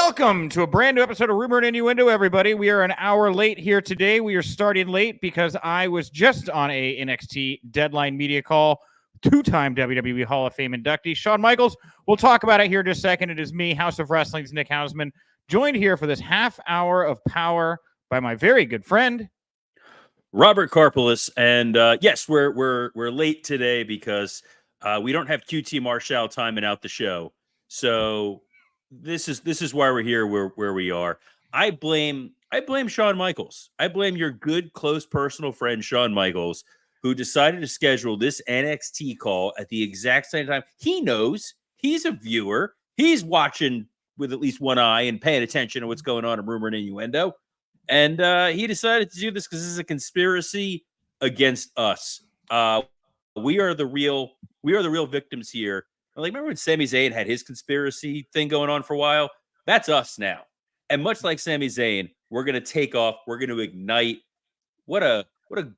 Welcome to a brand new episode of Rumor Innuendo, everybody. We are an hour late here today. We are starting late because I was just on a NXT deadline media call. Two-time WWE Hall of Fame inductee, Shawn Michaels. We'll talk about it here in just a second. It is me, House of Wrestling's Nick Hausman, joined here for this half hour of power by my very good friend, Robert Karpeles. And yes, we're late today because we don't have QT Marshall timing out the show. So this is why we're here where we are. I blame Shawn Michaels. I blame your good, close, personal friend Shawn Michaels, who decided to schedule this NXT call at the exact same time. He knows he's a viewer. He's watching with at least one eye and paying attention to what's going on in Rumor and Innuendo. And he decided to do this because this is a conspiracy against us. We are the real victims here. Like, remember when Sami Zayn had his conspiracy thing going on for a while? That's us now. And much like Sami Zayn, we're going to take off. We're going to ignite. What a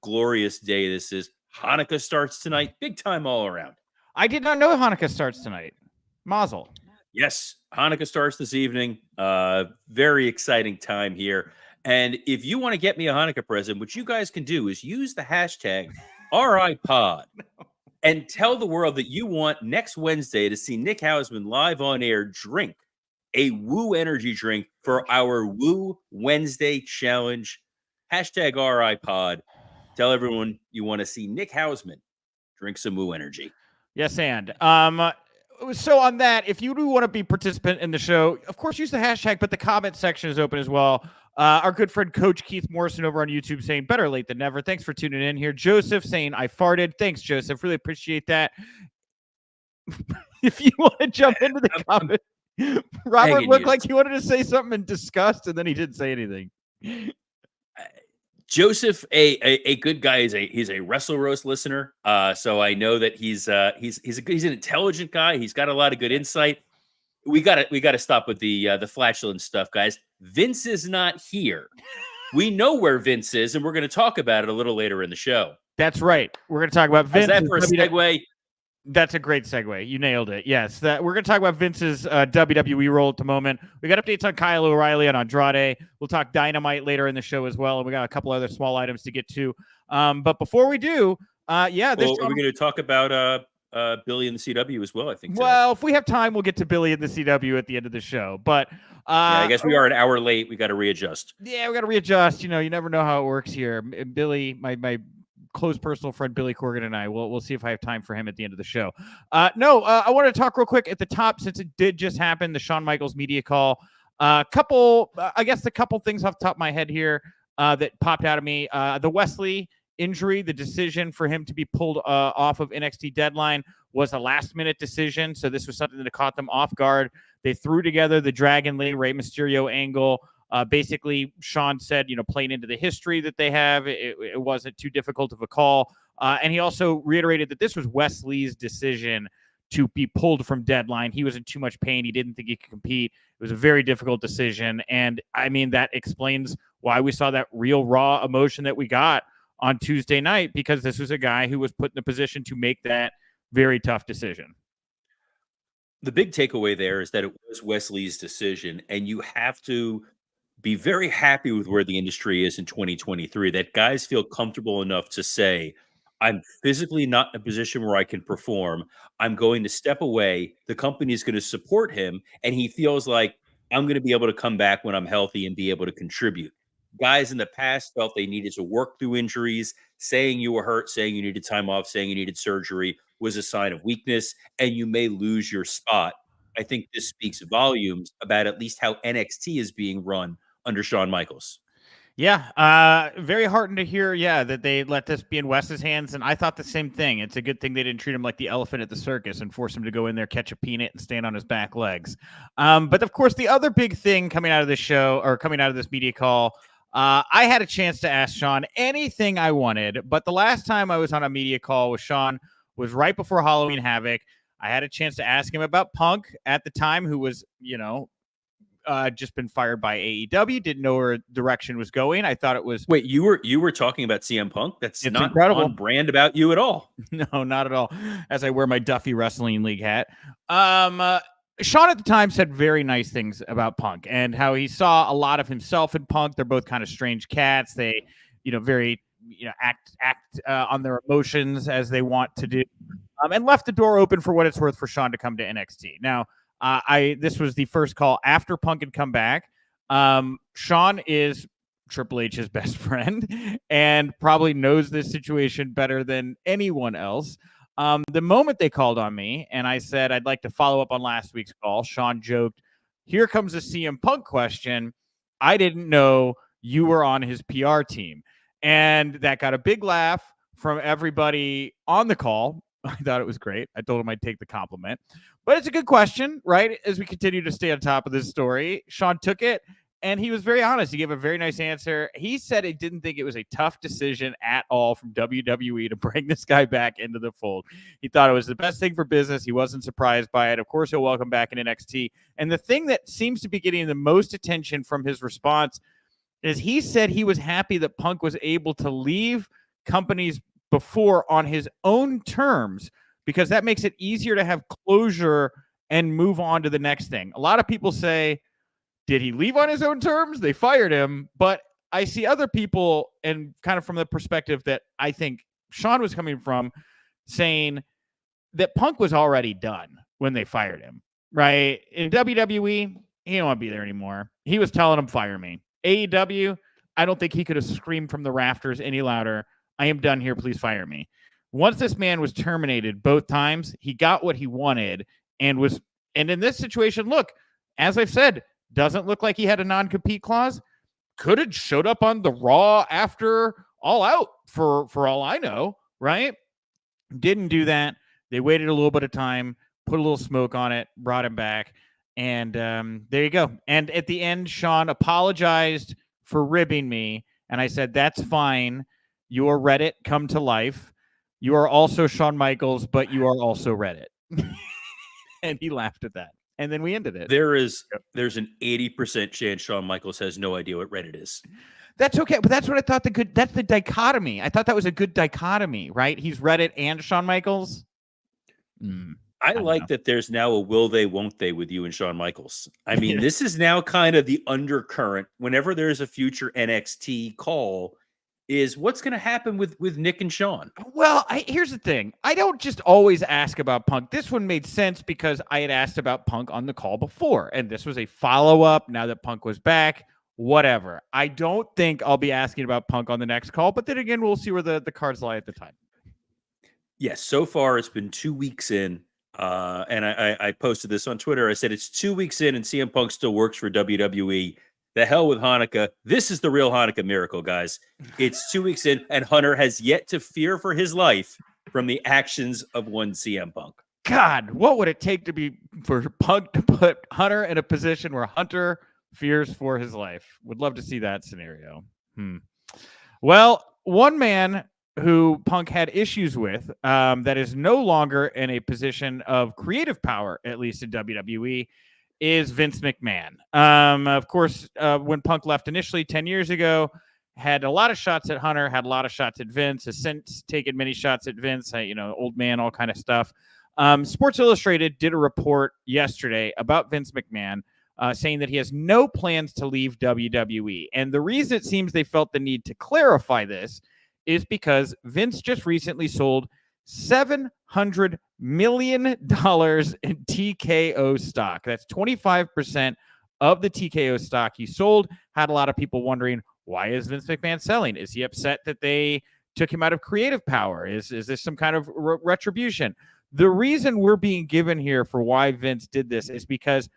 glorious day this is. Hanukkah starts tonight. Big time all around. I did not know Hanukkah starts tonight. Mazel. Yes, Hanukkah starts this evening. Very exciting time here. And if you want to get me a Hanukkah present, what you guys can do is use the hashtag RIPod and tell the world that you want next Wednesday to see Nick Hausman live on air drink a Woo energy drink for our Woo Wednesday challenge. Hashtag RIPod. Tell everyone you want to see Nick Hausman drink some Woo energy. Yes, and so on that, if you do want to be a participant in the show, of course, use the hashtag, but the comment section is open as well. Our good friend Coach Keith Morrison over on YouTube saying better late than never. Thanks for tuning in here. Joseph saying I farted. Thanks, Joseph. Really appreciate that. If you want to jump into the comment, Robert looked like he wanted to say something in disgust, and then he didn't say anything. Joseph, a good guy, he's a Wrestle Roast listener. So I know that he's an intelligent guy. He's got a lot of good insight. We gotta stop with the flatulence stuff, guys. Vince is not here. We know where Vince is, and we're going to talk about it a little later in the show. That's right. We're going to talk about Vince. Is that for a segue? That's a great segue. You nailed it. Yes, that we're going to talk about Vince's WWE role at the moment. We got updates on Kyle O'Reilly and Andrade. We'll talk Dynamite later in the show as well, and we got a couple other small items to get to. But before we do, are we going to talk about Billy in the CW as well? I think. Well, if we have time, we'll get to Billy in the CW at the end of the show. But I guess we are an hour late. We got to readjust. Yeah, we got to readjust. You know, you never know how it works here. Billy, my close personal friend Billy Corgan and I, we'll see if I have time for him at the end of the show. I wanted to talk real quick at the top, since it did just happen, the Shawn Michaels media call. The couple things off the top of my head here that popped out of me. The Wesley injury, the decision for him to be pulled off of NXT deadline was a last-minute decision, so this was something that caught them off guard. They threw together the Dragon Lee Rey Mysterio angle. Basically, Shawn said, playing into the history that they have, it wasn't too difficult of a call. And he also reiterated that this was Wesley's decision to be pulled from deadline. He was in too much pain. He didn't think he could compete. It was a very difficult decision. And, I mean, that explains why we saw that real raw emotion that we got on Tuesday night, because this was a guy who was put in a position to make that very tough decision. The big takeaway there is that it was Wesley's decision, and you have to be very happy with where the industry is in 2023, that guys feel comfortable enough to say, I'm physically not in a position where I can perform. I'm going to step away. The company is going to support him, and he feels like I'm going to be able to come back when I'm healthy and be able to contribute. Guys in the past felt they needed to work through injuries. Saying you were hurt, saying you needed time off, saying you needed surgery was a sign of weakness, and you may lose your spot. I think this speaks volumes about at least how NXT is being run under Shawn Michaels. Yeah, very heartened to hear, that they let this be in Wes's hands, and I thought the same thing. It's a good thing they didn't treat him like the elephant at the circus and force him to go in there, catch a peanut, and stand on his back legs. But, of course, the other big thing coming out of this show, or coming out of this media call, I had a chance to ask Shawn anything I wanted, but the last time I was on a media call with Shawn was right before Halloween Havoc. I had a chance to ask him about Punk at the time, who was, just been fired by AEW, didn't know where direction was going. I thought it was... Wait, you were talking about CM Punk? That's not incredible. On brand about you at all. No, not at all. As I wear my Duffy Wrestling League hat. Sean at the time said very nice things about Punk and how he saw a lot of himself in Punk. They're both kind of strange cats. They, very, act on their emotions as they want to do, and left the door open for what it's worth for Sean to come to NXT. Now, this was the first call after Punk had come back. Sean is Triple H's best friend and probably knows this situation better than anyone else. The moment they called on me and I said I'd like to follow up on last week's call, Sean joked, "Here comes a CM Punk question. I didn't know you were on his PR team." And that got a big laugh from everybody on the call. I thought it was great. I told him I'd take the compliment. But it's a good question, right? As we continue to stay on top of this story, Sean took it. And he was very honest. He gave a very nice answer. He said he didn't think it was a tough decision at all from WWE to bring this guy back into the fold. He thought it was the best thing for business. He wasn't surprised by it. Of course, he'll welcome back in NXT. And the thing that seems to be getting the most attention from his response is he said he was happy that Punk was able to leave companies before on his own terms because that makes it easier to have closure and move on to the next thing. A lot of people say, did he leave on his own terms? They fired him. But I see other people, and kind of from the perspective that I think Sean was coming from, saying that Punk was already done when they fired him, right? In WWE, he don't want to be there anymore. He was telling him, fire me. AEW, I don't think he could have screamed from the rafters any louder. I am done here. Please fire me. Once this man was terminated both times, he got what he wanted and in this situation, look, as I've said, doesn't look like he had a non-compete clause. Could have showed up on the Raw after All Out for all I know, right? Didn't do that. They waited a little bit of time, put a little smoke on it, brought him back, and there you go. And at the end, Sean apologized for ribbing me, and I said, that's fine. Your Reddit come to life. You are also Shawn Michaels, but you are also Reddit. And he laughed at that. And then we ended it. There's an 80% chance Shawn Michaels has no idea what Reddit is. That's okay, but that's what I thought that's the dichotomy. I thought that was a good dichotomy, right? He's Reddit and Shawn Michaels. I like that there's now a will they, won't they with you and Shawn Michaels. I mean, this is now kind of the undercurrent. Whenever there's a future NXT call, is what's going to happen with Nick and Shawn? Well, here's the thing. I don't just always ask about Punk. This one made sense because I had asked about Punk on the call before, and this was a follow-up now that Punk was back, whatever. I don't think I'll be asking about Punk on the next call, but then again, we'll see where the cards lie at the time. Yes, so far it's been 2 weeks in, and I posted this on Twitter. I said it's 2 weeks in and CM Punk still works for WWE. The hell with Hanukkah. This is the real Hanukkah miracle, guys. It's 2 weeks in, and Hunter has yet to fear for his life from the actions of one CM Punk. God, what would it take for Punk to put Hunter in a position where Hunter fears for his life? Would love to see that scenario. Well, one man who Punk had issues with that is no longer in a position of creative power, at least in WWE, is Vince McMahon. Of course, when Punk left initially 10 years ago, had a lot of shots at Hunter, had a lot of shots at Vince, has since taken many shots at Vince, old man, all kind of stuff. Sports Illustrated did a report yesterday about Vince McMahon, saying that he has no plans to leave WWE. And the reason it seems they felt the need to clarify this is because Vince just recently sold $700 million in TKO stock. That's 25% of the TKO stock he sold. Had a lot of people wondering, why is Vince McMahon selling? Is he upset that they took him out of creative power? Is this some kind of retribution? The reason we're being given here for why Vince did this is because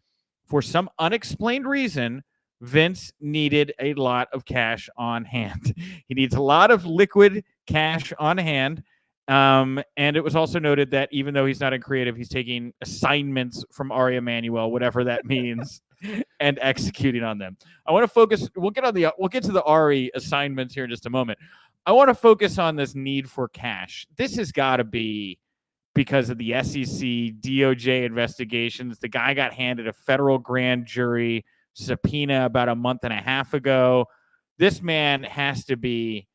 for some unexplained reason, Vince needed a lot of cash on hand. He needs a lot of liquid cash on hand. And it was also noted that even though he's not in creative, he's taking assignments from Ari Emanuel, whatever that means, and executing on them. I want to focus. We'll get to the Ari assignments here in just a moment. I want to focus on this need for cash. This has got to be because of the SEC DOJ investigations. The guy got handed a federal grand jury subpoena about a month and a half ago. This man has to be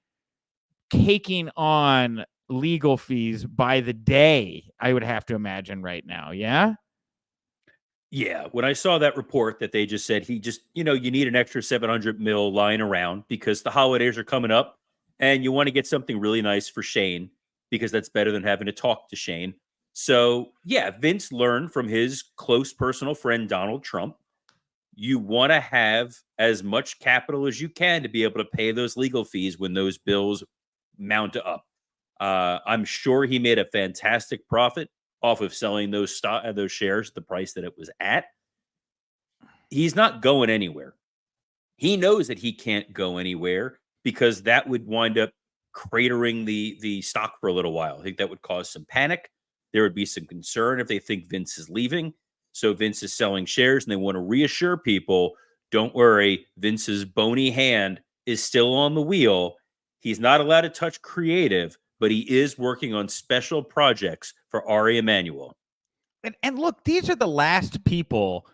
taking on legal fees by the day, I would have to imagine right now. Yeah. Yeah, when I saw that report that they just said you need an extra 700 mil lying around because the holidays are coming up and you want to get something really nice for Shane because that's better than having to talk to Shane. So, yeah, Vince learned from his close personal friend Donald Trump. You want to have as much capital as you can to be able to pay those legal fees when those bills mount up. I'm sure he made a fantastic profit off of selling those shares at the price that it was at. He's not going anywhere. He knows that he can't go anywhere because that would wind up cratering the stock for a little while. I think that would cause some panic. There would be some concern if they think Vince is leaving. So Vince is selling shares and they want to reassure people, don't worry, Vince's bony hand is still on the wheel. He's not allowed to touch creative, but he is working on special projects for Ari Emanuel. And look, these are the last people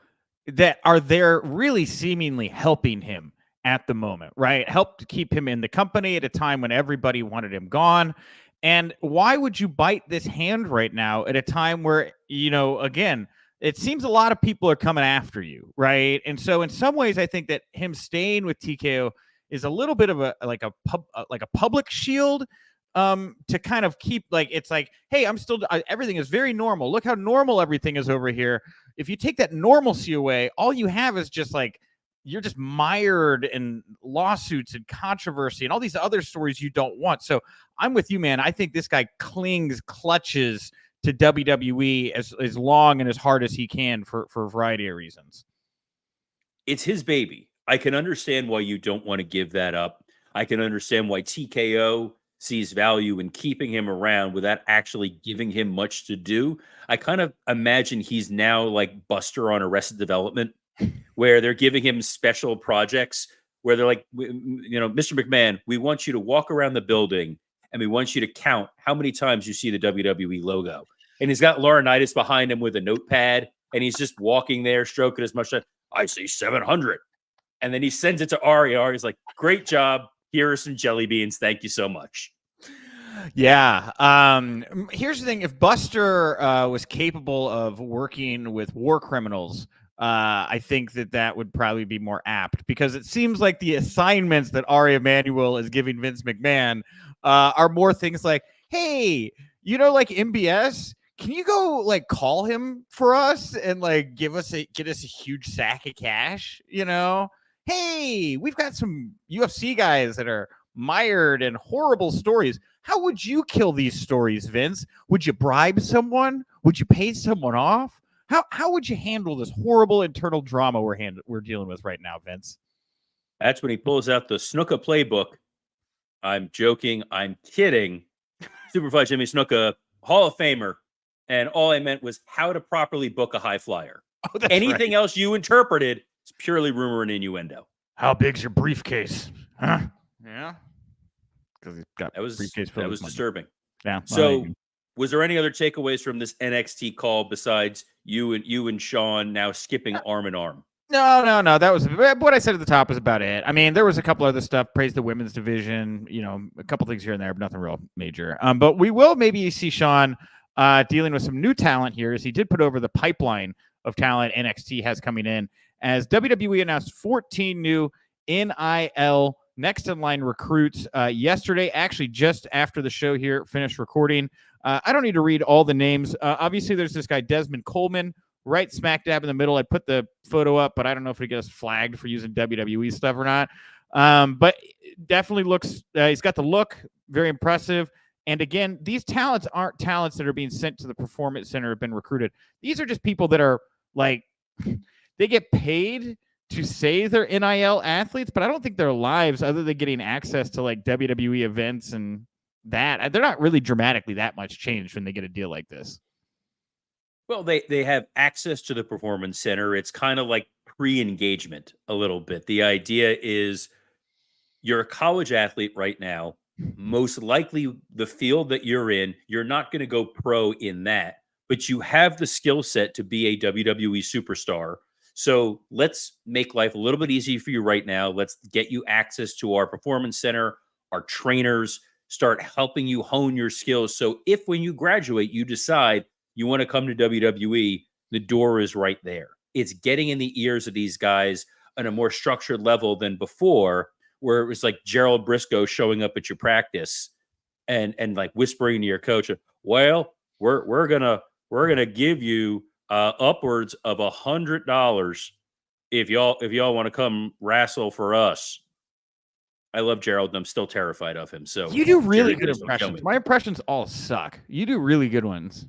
that are there really seemingly helping him at the moment, right? Help to keep him in the company at a time when everybody wanted him gone. And why would you bite this hand right now at a time where, again, it seems a lot of people are coming after you, right? And so in some ways, I think that him staying with TKO is a little bit of a public shield to kind of keep it's like, hey, I'm still everything is very normal. Look how normal everything is over here. If you take that normalcy away, all you have is just you're just mired in lawsuits and controversy and all these other stories you don't want. So I'm with you, man. I think this guy clutches to WWE as long and as hard as he can for a variety of reasons. It's his baby. I can understand why you don't want to give that up. I can understand why TKO sees value in keeping him around without actually giving him much to do. I kind of imagine he's now like Buster on Arrested Development, where they're giving him special projects where they're like, Mr. McMahon, we want you to walk around the building and we want you to count how many times you see the WWE logo. And he's got Laurinaitis behind him with a notepad and he's just walking there, stroking as much. I see 700. And then he sends it to Ari. Ari's like, great job. Here are some jelly beans. Thank you so much. Yeah. Here's the thing. If Buster was capable of working with war criminals, I think that would probably be more apt because it seems like the assignments that Ari Emanuel is giving Vince McMahon are more things like, hey, like MBS, can you go call him for us and get us a huge sack of cash? Hey, we've got some UFC guys that are mired in horrible stories. How would you kill these stories, Vince? Would you bribe someone? Would you pay someone off? How would you handle this horrible internal drama we're dealing with right now, Vince? That's when he pulls out the Snuka playbook. I'm joking. I'm kidding. Superfly Jimmy Snuka, Hall of Famer. And all I meant was how to properly book a high flyer. Oh, anything else you interpreted is purely rumor and innuendo. How big's your briefcase? Huh? Yeah. Because he's got that was money. disturbing. Yeah. So, was there any other takeaways from this NXT call besides you and Sean now skipping arm in arm? No. That was what I said at the top was about it. I mean, there was a couple other stuff. Praise the women's division. A couple things here and there, but nothing real major. But we will maybe see Sean dealing with some new talent here, as he did put over the pipeline of talent NXT has coming in, as WWE announced 14 new NIL next in line recruits yesterday, actually just after the show here finished recording. I don't need to read all the names. Obviously, there's this guy, Desmond Coleman, right smack dab in the middle. I put the photo up, but I don't know if he gets flagged for using WWE stuff or not. But definitely looks, he's got the look, very impressive. And again, these talents aren't talents that are being sent to the Performance Center, have been recruited. These are just people that are they get paid to say they're NIL athletes, but I don't think their lives, other than getting access to WWE events and that, they're not really dramatically that much changed when they get a deal like this. Well, they have access to the Performance Center. It's kind of like pre-engagement a little bit. The idea is you're a college athlete right now. Most likely the field that you're in, you're not going to go pro in that, but you have the skill set to be a WWE superstar. So let's make life a little bit easier for you right now. Let's get you access to our Performance Center, our trainers, start helping you hone your skills. So if when you graduate, you decide you want to come to WWE, the door is right there. It's getting in the ears of these guys on a more structured level than before, where it was like Gerald Briscoe showing up at your practice and like whispering to your coach, well, we're gonna give you upwards of $100 if y'all want to come wrestle for us. I love Gerald, and I'm still terrified of him. So you do really Jerry, good please don't kill impressions. me. My impressions all suck. You do really good ones.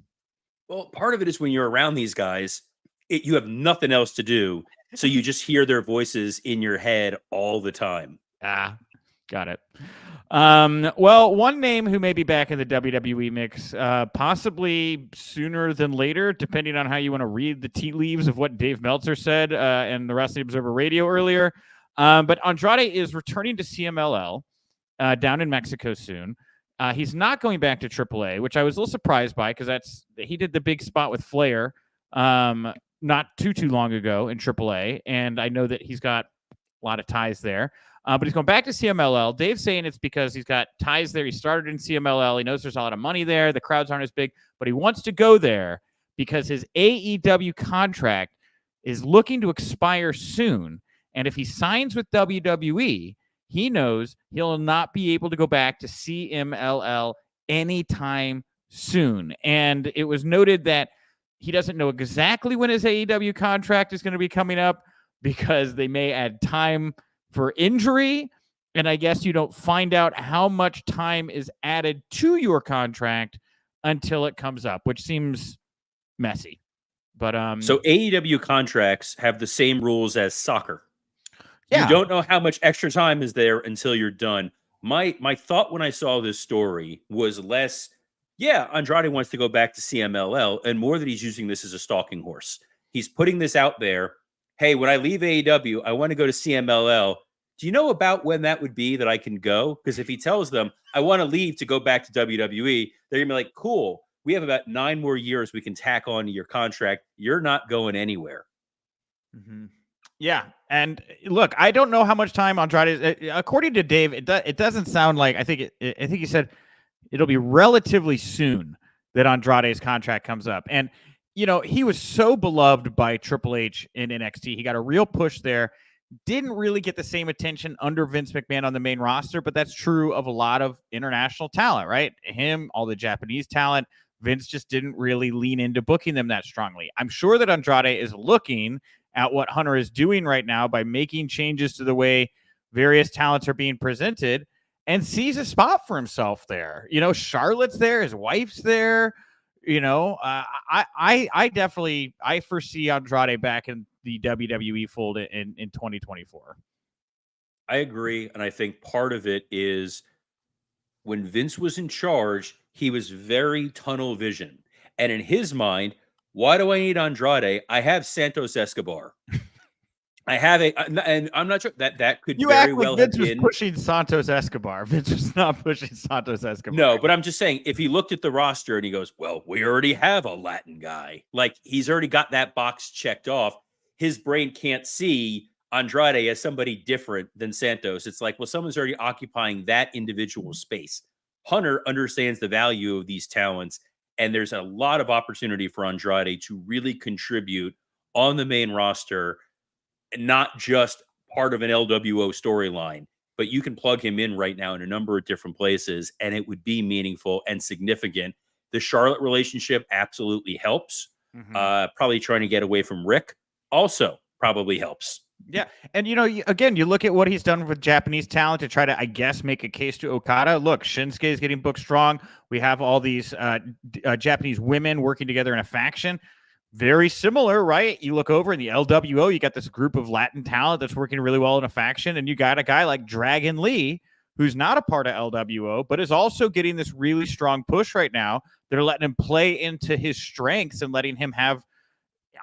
Well, part of it is when you're around these guys, you have nothing else to do, so you just hear their voices in your head all the time. Ah, got it. Well, one name who may be back in the WWE mix, possibly sooner than later, depending on how you want to read the tea leaves of what Dave Meltzer said and the Wrestling Observer Radio earlier. But Andrade is returning to CMLL down in Mexico soon. He's not going back to AAA, which I was a little surprised by because he did the big spot with Flair not too long ago in AAA, and I know that he's got a lot of ties there. But he's going back to CMLL. Dave's saying it's because he's got ties there. He started in CMLL. He knows there's a lot of money there. The crowds aren't as big, but he wants to go there because his AEW contract is looking to expire soon. And if he signs with WWE, he knows he'll not be able to go back to CMLL anytime soon. And it was noted that he doesn't know exactly when his AEW contract is going to be coming up because they may add time for injury. And I guess you don't find out how much time is added to your contract until it comes up, which seems messy. But so AEW contracts have the same rules as soccer. Yeah. You don't know how much extra time is there until you're done. My thought when I saw this story was less, yeah, Andrade wants to go back to CMLL, and more that he's using this as a stalking horse. He's putting this out there. Hey, when I leave AEW, I want to go to CMLL. Do you know about when that would be that I can go? Because if he tells them, I want to leave to go back to WWE, they're going to be like, cool, we have about 9 more years we can tack on to your contract. You're not going anywhere. Mm-hmm. Yeah, and look, I don't know how much time Andrade is. According to Dave, it doesn't sound like. I think he said it'll be relatively soon that Andrade's contract comes up. And he was so beloved by Triple H in NXT. He got a real push there. Didn't really get the same attention under Vince McMahon on the main roster, but that's true of a lot of international talent, right? Him, all the Japanese talent. Vince just didn't really lean into booking them that strongly. I'm sure that Andrade is looking at what Hunter is doing right now by making changes to the way various talents are being presented and sees a spot for himself there. Charlotte's there, his wife's there. I definitely foresee Andrade back in the WWE fold in 2024. I agree. And I think part of it is when Vince was in charge, he was very tunnel vision. And in his mind, why do I need Andrade? I have Santos Escobar. I have and I'm not sure that could very well Vince have been pushing Santos Escobar. Vince was not pushing Santos Escobar. No, but I'm just saying, if he looked at the roster and he goes, well, we already have a Latin guy. Like, he's already got that box checked off. His brain can't see Andrade as somebody different than Santos. It's like, well, someone's already occupying that individual space. Hunter understands the value of these talents, and there's a lot of opportunity for Andrade to really contribute on the main roster, not just part of an LWO storyline, but you can plug him in right now in a number of different places, and it would be meaningful and significant. The Charlotte relationship absolutely helps. Mm-hmm. Probably trying to get away from Rick also probably helps. Yeah. And, again, you look at what he's done with Japanese talent to try to, I guess, make a case to Okada. Look, Shinsuke is getting booked strong. We have all these Japanese women working together in a faction. Very similar, right? You look over in the LWO, you got this group of Latin talent that's working really well in a faction. And you got a guy like Dragon Lee, who's not a part of LWO, but is also getting this really strong push right now. They're letting him play into his strengths and letting him have,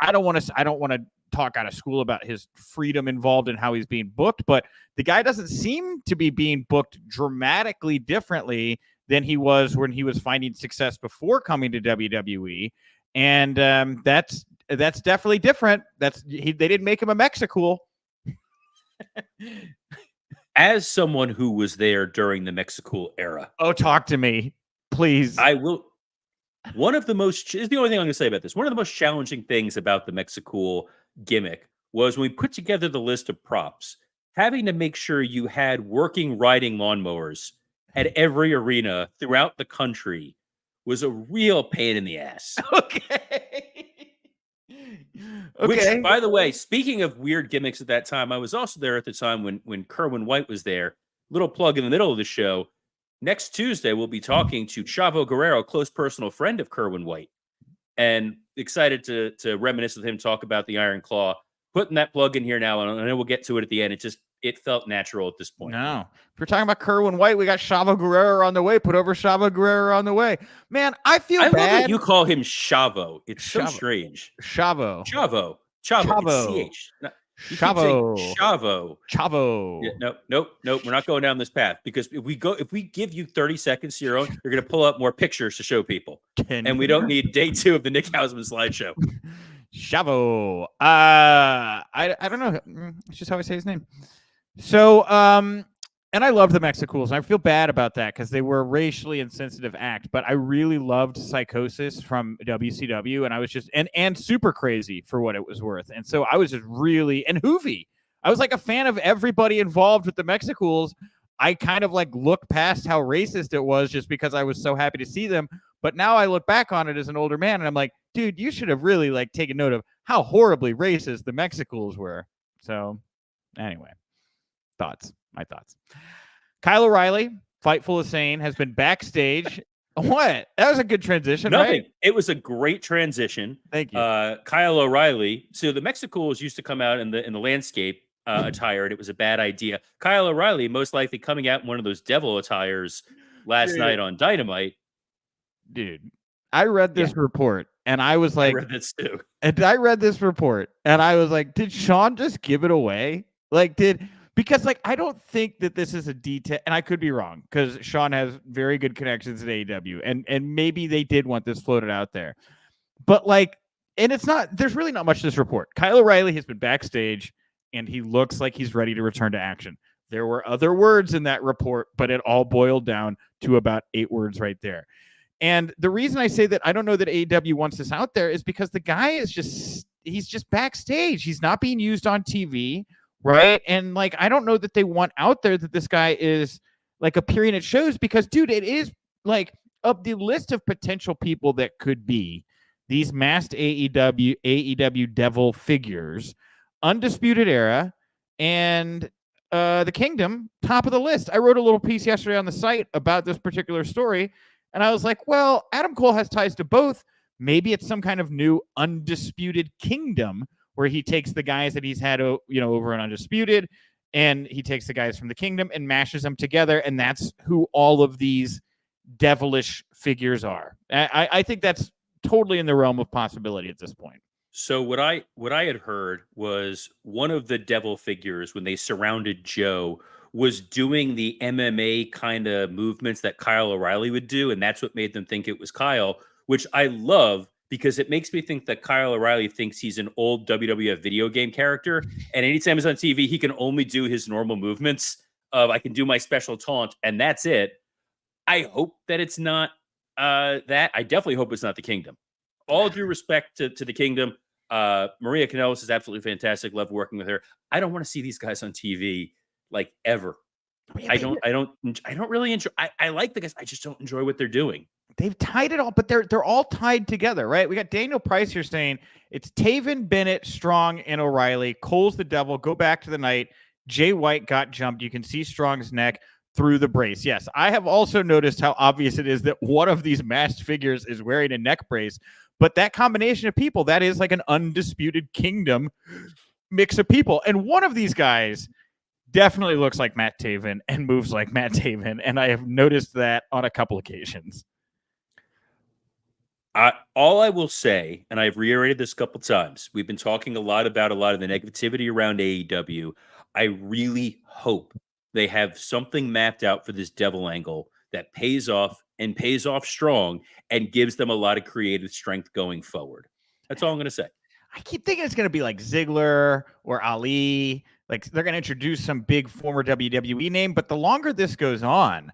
I don't want to talk out of school about his freedom involved in how he's being booked, but the guy doesn't seem to be being booked dramatically differently than he was when he was finding success before coming to WWE. And that's definitely different. They didn't make him a Mexicool. As someone who was there during the Mexicool era. Oh, talk to me, please. I will. One of the most is the only thing I'm going to say about this. One of the most challenging things about the Mexicool gimmick was when we put together the list of props, having to make sure you had working riding lawnmowers at every arena throughout the country was a real pain in the ass. Okay. Which, Okay. by the way, speaking of weird gimmicks at that time, I was also there at the time when Kerwin White was there. Little plug in the middle of the show. Next Tuesday, we'll be talking to Chavo Guerrero, close personal friend of Kerwin White, and excited to reminisce with him, talk about the Iron Claw. Putting that plug in here now, and then we'll get to it at the end. It felt natural at this point. No. If we're talking about Kerwin White, we got Chavo Guerrero on the way. Put over Chavo Guerrero on the way. Man, I feel bad. Love that you call him Chavo. It's so strange. Chavo. Chavo. Chavo. It's CH. Chavo. Chavo. Chavo. Yeah, nope. We're not going down this path, because if we give you 30 seconds to your own, you're going to pull up more pictures to show people. And we don't need day 2 of the Nick Hausman slideshow. Chavo. I don't know. It's just how I say his name. So, and I love the Mexicools, and I feel bad about that because they were a racially insensitive act, but I really loved Psychosis from WCW, and I was just, and Super Crazy for what it was worth. And so I was just really, and Hoovy. I was like a fan of everybody involved with the Mexicools. I kind of like looked past how racist it was just because I was so happy to see them. But now I look back on it as an older man, and I'm like, dude, you should have really like taken note of how horribly racist the Mexicools were. So anyway. My thoughts. Kyle O'Reilly, Fightful of Sane, has been backstage. What? That was a good transition, Nothing. Right? It was a great transition. Thank you. Kyle O'Reilly. So the Mexicools used to come out in the landscape attire, and it was a bad idea. Kyle O'Reilly most likely coming out in one of those devil attires last night on Dynamite. Dude, I read this report, and I was like, I read this too. And I read this report, and I was like, did Sean just give it away? Because like I don't think that this is a detail, and I could be wrong because Sean has very good connections at AEW, and maybe they did want this floated out there, but like, and it's not. There's really not much to this report. Kyle O'Reilly has been backstage, and he looks like he's ready to return to action. There were other words in that report, but it all boiled down to about 8 words right there. And the reason I say that I don't know that AEW wants this out there is because the guy is he's just backstage. He's not being used on TV. Right. And like, I don't know that they want out there that this guy is like appearing at shows because, dude, it is like of the list of potential people that could be these masked AEW devil figures, Undisputed Era, and the Kingdom, top of the list. I wrote a little piece yesterday on the site about this particular story, and I was like, well, Adam Cole has ties to both. Maybe it's some kind of new Undisputed Kingdom where he takes the guys that he's had, over in Undisputed, and he takes the guys from the Kingdom and mashes them together, and that's who all of these devilish figures are. I think that's totally in the realm of possibility at this point. So what I had heard was one of the devil figures, when they surrounded Joe, was doing the MMA kind of movements that Kyle O'Reilly would do, and that's what made them think it was Kyle, which I love, because it makes me think that Kyle O'Reilly thinks he's an old WWF video game character. And anytime he's on TV, he can only do his normal movements of, I can do my special taunt, and that's it. I hope that it's not that. I definitely hope it's not the Kingdom. All due respect to the Kingdom. Maria Kanellis is absolutely fantastic. Love working with her. I don't want to see these guys on TV like ever. I don't really enjoy. I like the guys. I just don't enjoy what they're doing. They've tied it all, but they're all tied together, right? We got Daniel Price here saying it's Taven, Bennett, Strong, and O'Reilly. Cole's the devil. Go back to the night. Jay White got jumped. You can see Strong's neck through the brace. Yes, I have also noticed how obvious it is that one of these masked figures is wearing a neck brace. But that combination of people, that is like an Undisputed Kingdom mix of people. And one of these guys definitely looks like Matt Taven and moves like Matt Taven. And I have noticed that on a couple occasions. All I will say, and I've reiterated this a couple times, we've been talking a lot of the negativity around AEW. I really hope they have something mapped out for this devil angle that pays off and pays off strong and gives them a lot of creative strength going forward. That's all I'm going to say. I keep thinking it's going to be like Ziggler or Ali. Like they're going to introduce some big former WWE name. But the longer this goes on,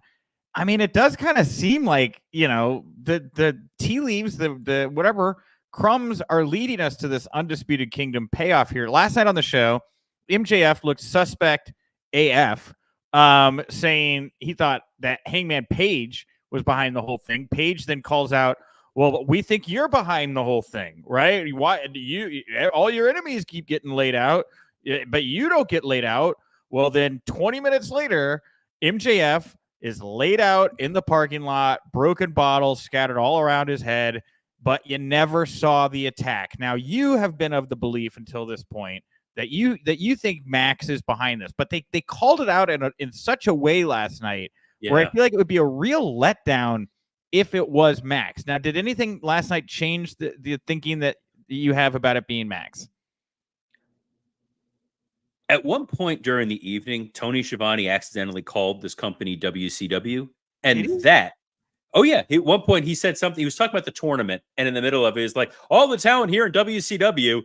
I mean, it does kind of seem like, the tea leaves, the whatever crumbs are leading us to this Undisputed Kingdom payoff here. Last night on the show, MJF looked suspect AF, saying he thought that Hangman Page was behind the whole thing. Page then calls out, well, we think you're behind the whole thing, right? Why do you? All your enemies keep getting laid out, but you don't get laid out. Well, then 20 minutes later, MJF is laid out in the parking lot, broken bottles scattered all around his head, but you never saw the attack. Now, you have been of the belief until this point that you think Max is behind this, but they called it out in such a way last night where I feel like it would be a real letdown if it was Max. Now, did anything last night change the thinking that you have about it being Max? At one point during the evening, Tony Schiavone accidentally called this company WCW, and at one point he said something. He was talking about the tournament, and in the middle of it is like, all the talent here in WCW,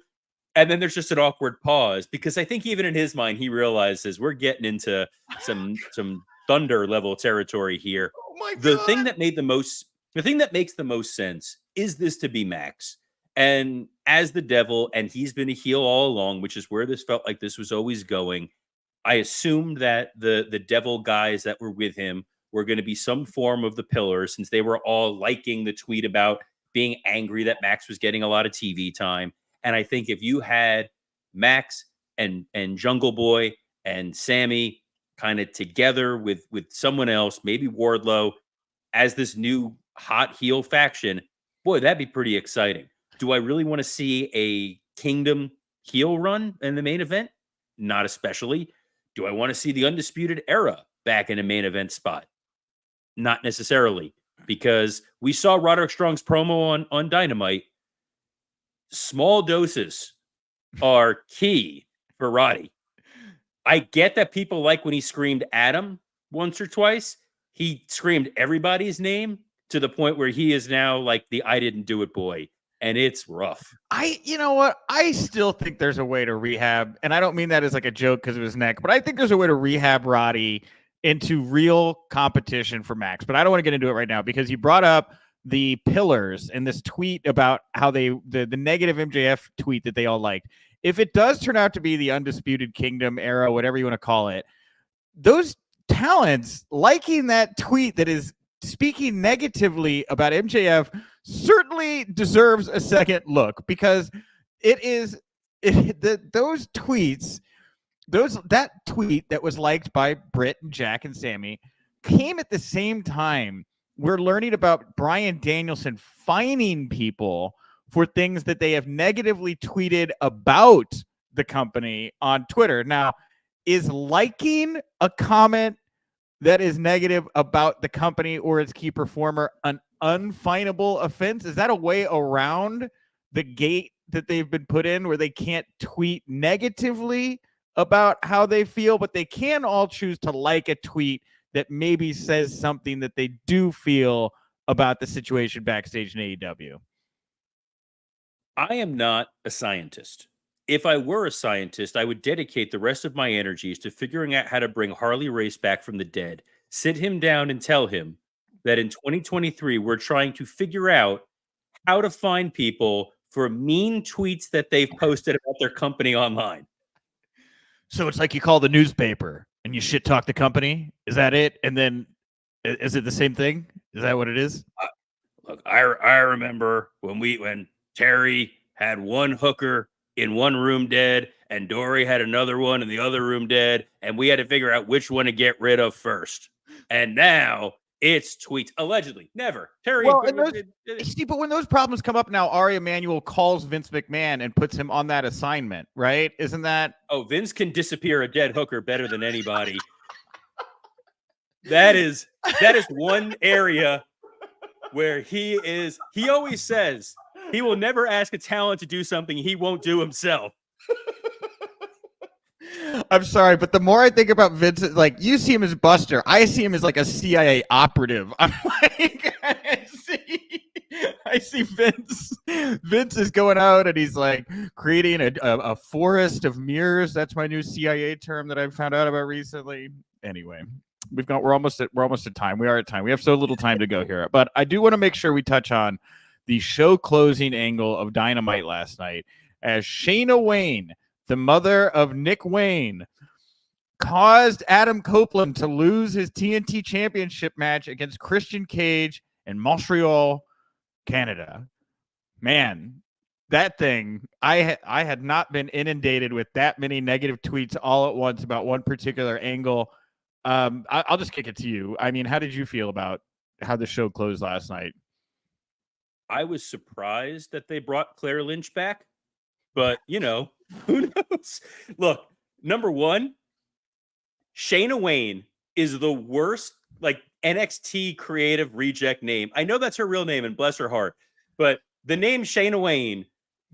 and then there's just an awkward pause because I think even in his mind he realizes we're getting into some Thunder level territory here. Oh my God. The thing that makes the most sense is this to be Max. And as the devil, and he's been a heel all along, which is where this felt like this was always going. I assumed that the devil guys that were with him were going to be some form of the Pillars, since they were all liking the tweet about being angry that Max was getting a lot of TV time. And I think if you had Max and Jungle Boy and Sammy kind of together with someone else, maybe Wardlow, as this new hot heel faction, boy, that'd be pretty exciting. Do I really want to see a Kingdom heel run in the main event? Not especially. Do I want to see the Undisputed Era back in a main event spot? Not necessarily, because we saw Roderick Strong's promo on Dynamite. Small doses are key for Roddy. I get that people like when he screamed Adam once or twice. He screamed everybody's name to the point where he is now like the I didn't do it boy. And it's rough. You know what? I still think there's a way to rehab, and I don't mean that as like a joke because of his neck, but I think there's a way to rehab Roddy into real competition for Max. But I don't want to get into it right now because you brought up the Pillars and this tweet about how the negative MJF tweet that they all liked. If it does turn out to be the Undisputed Kingdom era, whatever you want to call it, those talents liking that tweet that is speaking negatively about MJF certainly deserves a second look, because those tweets, that tweet that was liked by Britt and Jack and Sammy came at the same time we're learning about Bryan Danielson fining people for things that they have negatively tweeted about the company on Twitter. Now, is liking a comment that is negative about the company or its key performer an unfinable offense? Is that a way around the gate that they've been put in where they can't tweet negatively about how they feel, but they can all choose to like a tweet that maybe says something that they do feel about the situation backstage in AEW? I am not a scientist. If I were a scientist, I would dedicate the rest of my energies to figuring out how to bring Harley Race back from the dead, sit him down and tell him that in 2023, we're trying to figure out how to find people for mean tweets that they've posted about their company online. So it's like you call the newspaper and you shit talk the company? Is that it? And then is it the same thing? Is that what it is? Look, I remember when Terry had one hooker in one room dead and Dory had another one in the other room dead, and we had to figure out which one to get rid of first. And now it's tweets. Allegedly. Never. Terry. Well, Steve, but when those problems come up now, Ari Emanuel calls Vince McMahon and puts him on that assignment, right? Isn't that? Oh, Vince can disappear a dead hooker better than anybody. That is one area where he always says he will never ask a talent to do something he won't do himself. I'm sorry, but the more I think about Vince, like, you see him as Buster. I see him as like a CIA operative. I'm like, I see Vince. Vince is going out and he's like creating a forest of mirrors. That's my new CIA term that I've found out about recently. Anyway, we're almost at time. We are at time. We have so little time to go here, but I do want to make sure we touch on the show closing angle of Dynamite last night, as Shayna Wayne, the mother of Nick Wayne, caused Adam Copeland to lose his TNT championship match against Christian Cage in Montreal, Canada. Man, that thing, I had not been inundated with that many negative tweets all at once about one particular angle. I'll just kick it to you. I mean, how did you feel about how the show closed last night? I was surprised that they brought Claire Lynch back, but who knows? Look, number one, Shayna Wayne is the worst NXT creative reject name. I know that's her real name, and bless her heart, but the name Shayna Wayne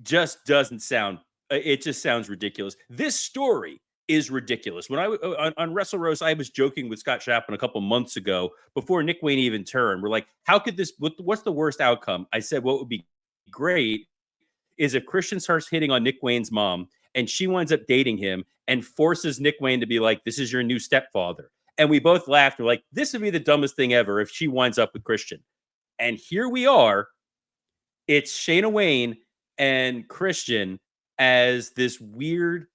just doesn't sound. It just sounds ridiculous. This story is ridiculous. When I on Wrestle Roast, I was joking with Scott Chapman a couple months ago before Nick Wayne even turned. We're like, how could this? What's the worst outcome? I said, what would be great is if Christian starts hitting on Nick Wayne's mom, and she winds up dating him and forces Nick Wayne to be like, this is your new stepfather. And we both laughed. We're like, this would be the dumbest thing ever if she winds up with Christian. And here we are. It's Shayna Wayne and Christian as this weird,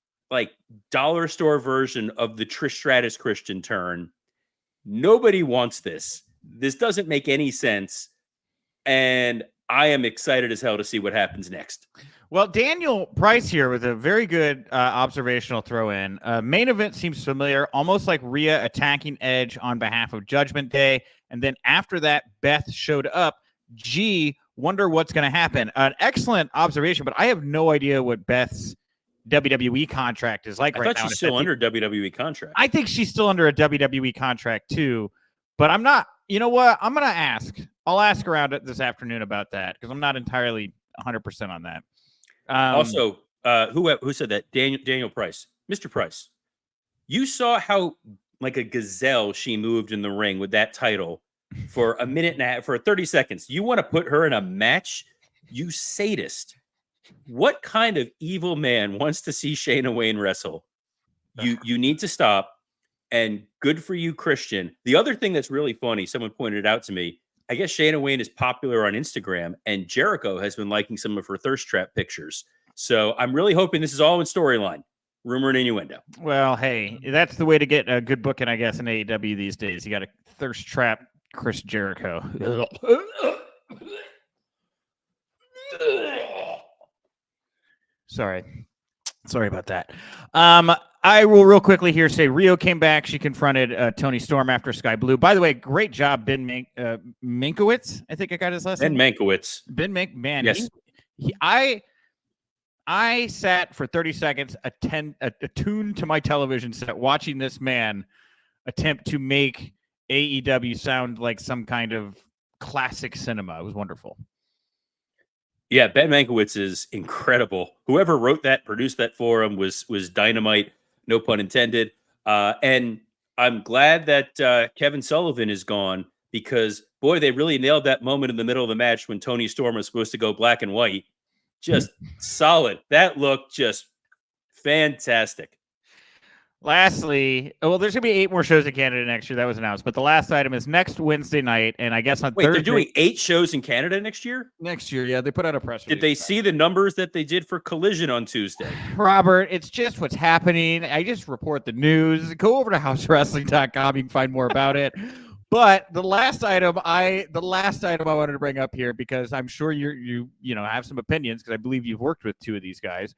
dollar store version of the Trish Stratus Christian turn. Nobody wants this. This doesn't make any sense. And I am excited as hell to see what happens next. Well, Daniel Price here with a very good observational throw in. Main event seems familiar, almost like Rhea attacking Edge on behalf of Judgment Day. And then after that, Beth showed up. Gee, wonder what's going to happen. An excellent observation, but I have no idea what Beth's WWE contract is like right now. I thought she's still under WWE contract. I think she's still under a WWE contract too, but I'm not. You know what? I'm going to ask. I'll ask around this afternoon about that because I'm not entirely 100% on that. Also, who said that? Daniel Price. Mr. Price, you saw how like a gazelle she moved in the ring with that title for a minute and a half, for 30 seconds. You want to put her in a match? You sadist. What kind of evil man wants to see Shayna Wayne wrestle? You need to stop. And good for you, Christian. The other thing that's really funny, someone pointed it out to me. I guess Shayna Wayne is popular on Instagram, and Jericho has been liking some of her thirst trap pictures. So I'm really hoping this is all in storyline. Rumor and innuendo. Well, hey, that's the way to get a good booking, I guess, in AEW these days. You got to thirst trap Chris Jericho. Sorry about that. I will real quickly here say Rio came back. She confronted Tony Storm after Sky Blue. By the way, great job, Ben Mankiewicz. I think I got his last name. Ben Mankiewicz. Man, yes. I sat for 30 seconds attuned to my television set watching this man attempt to make AEW sound like some kind of classic cinema. It was wonderful. Yeah, Ben Mankiewicz is incredible. Whoever wrote that, produced that for him was dynamite, no pun intended. And I'm glad that Kevin Sullivan is gone because, boy, they really nailed that moment in the middle of the match when Tony Storm was supposed to go black and white. Just solid. That looked just fantastic. Lastly, well, there's going to be 8 more shows in Canada next year. That was announced. But the last item is next Wednesday night. And I guess on Thursday. They're doing 8 shows in Canada next year? Next year, yeah. They put out a press release. Did they see the numbers that they did for Collision on Tuesday? Robert, it's just what's happening. I just report the news. Go over to housewrestling.com. You can find more about it. But the last item I wanted to bring up here, because I'm sure you have some opinions, because I believe you've worked with 2 of these guys.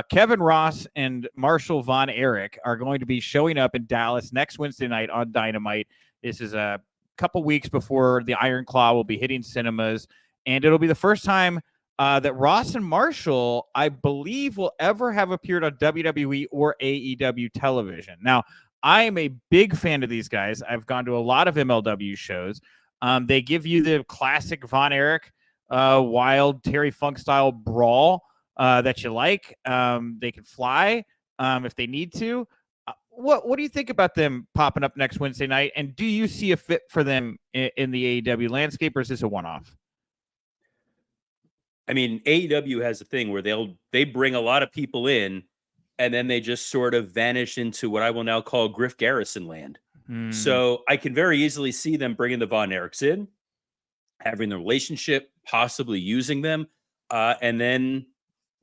Kevin Ross and Marshall Von Erich are going to be showing up in Dallas next Wednesday night on Dynamite. This is a couple weeks before the Iron Claw will be hitting cinemas, and it'll be the first time that Ross and Marshall, I believe, will ever have appeared on WWE or AEW television. Now, I am a big fan of these guys. I've gone to a lot of MLW shows. They give you the classic Von Erich, wild Terry Funk style brawl that you like. They can fly if they need to. What do you think about them popping up next Wednesday night? And do you see a fit for them in the AEW landscape, or is this a one-off? I mean, AEW has a thing where they bring a lot of people in, and then they just sort of vanish into what I will now call Griff Garrison land. So I can very easily see them bringing the Von Erichs in, having the relationship possibly using them, and then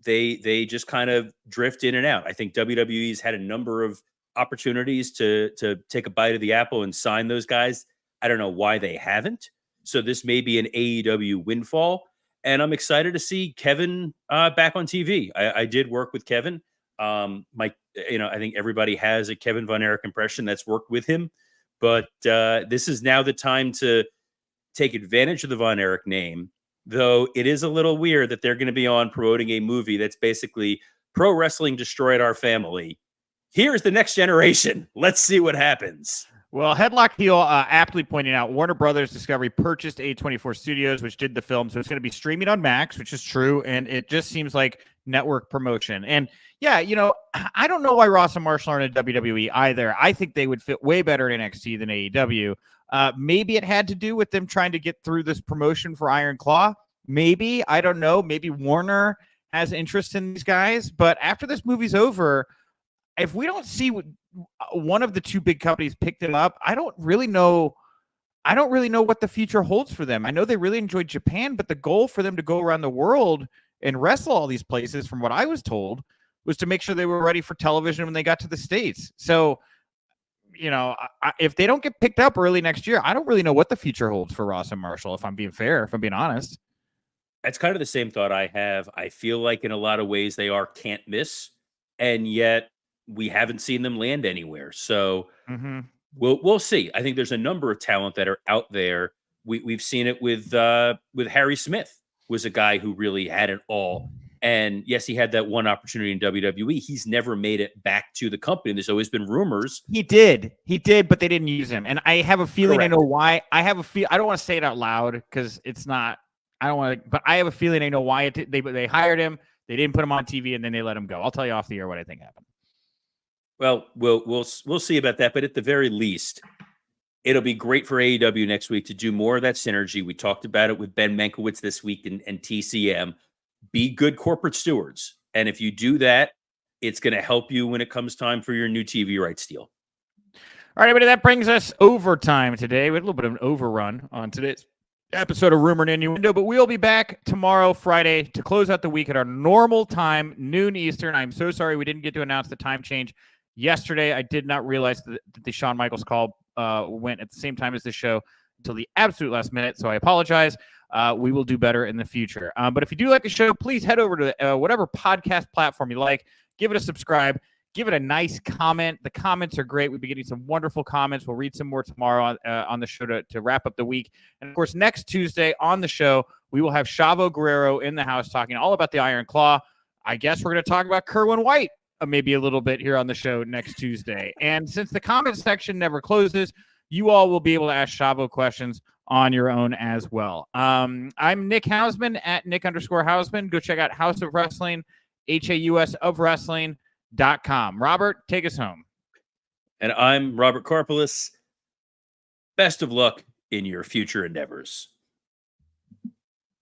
they just kind of drift in and out. I think WWE's had a number of opportunities to take a bite of the apple and sign those guys. I don't know why they haven't. So this may be an AEW windfall, and I'm excited to see Kevin back on TV. I did work with Kevin. I think everybody has a Kevin Von Erich impression that's worked with him, but this is now the time to take advantage of the Von Erich name. Though it is a little weird that they're going to be on promoting a movie that's basically pro wrestling destroyed our family. Here's the next generation. Let's see what happens. Well, Headlock Heel aptly pointing out Warner Brothers Discovery purchased A24 Studios, which did the film. So it's going to be streaming on Max, which is true. And it just seems like network promotion. And yeah, I don't know why Ross and Marshall aren't in WWE either. I think they would fit way better in NXT than AEW. Maybe it had to do with them trying to get through this promotion for Iron Claw. Maybe, I don't know. Maybe Warner has interest in these guys. But after this movie's over, if we don't see one of the two big companies pick them up, I don't really know what the future holds for them. I know they really enjoyed Japan, but the goal for them to go around the world and wrestle all these places, from what I was told, was to make sure they were ready for television when they got to the States. So, if they don't get picked up early next year, I don't really know what the future holds for Ross and Marshall, if I'm being fair, if I'm being honest. That's kind of the same thought I have. I feel like in a lot of ways they are can't miss, and yet we haven't seen them land anywhere. So we'll see. I think there's a number of talent that are out there. We've seen it with Harry Smith, was a guy who really had it all. And yes, he had that one opportunity in WWE. He's never made it back to the company. There's always been rumors. He did, but they didn't use him. And I have a feeling Correct. I know why. I don't want to say it out loud because it's not. I don't want to. But I have a feeling I know why they hired him. They didn't put him on TV, and then they let him go. I'll tell you off the air what I think happened. Well, we'll see about that. But at the very least, it'll be great for AEW next week to do more of that synergy. We talked about it with Ben Mankiewicz this week and TCM. Be good corporate stewards. And if you do that, it's going to help you when it comes time for your new TV rights deal. All right, everybody, that brings us overtime today. We had a little bit of an overrun on today's episode of Rumor Innuendo, but we'll be back tomorrow, Friday, to close out the week at our normal time, noon Eastern. I'm so sorry we didn't get to announce the time change yesterday. I did not realize that the Shawn Michaels call went at the same time as the show until the absolute last minute, so I apologize. We will do better in the future. But if you do like the show, please head over to whatever podcast platform you like. Give it a subscribe. Give it a nice comment. The comments are great. We've been getting some wonderful comments. We'll read some more tomorrow on the show to wrap up the week. And, of course, next Tuesday on the show, we will have Chavo Guerrero in the house talking all about the Iron Claw. I guess we're going to talk about Kerwin White maybe a little bit here on the show next Tuesday. And since the comment section never closes, you all will be able to ask Chavo questions on your own as well. I'm Nick Hausman at Nick_Hausman. Go check out House of Wrestling, HAUS of Wrestling.com. Robert, take us home. And I'm Robert Karpeles. Best of luck in your future endeavors.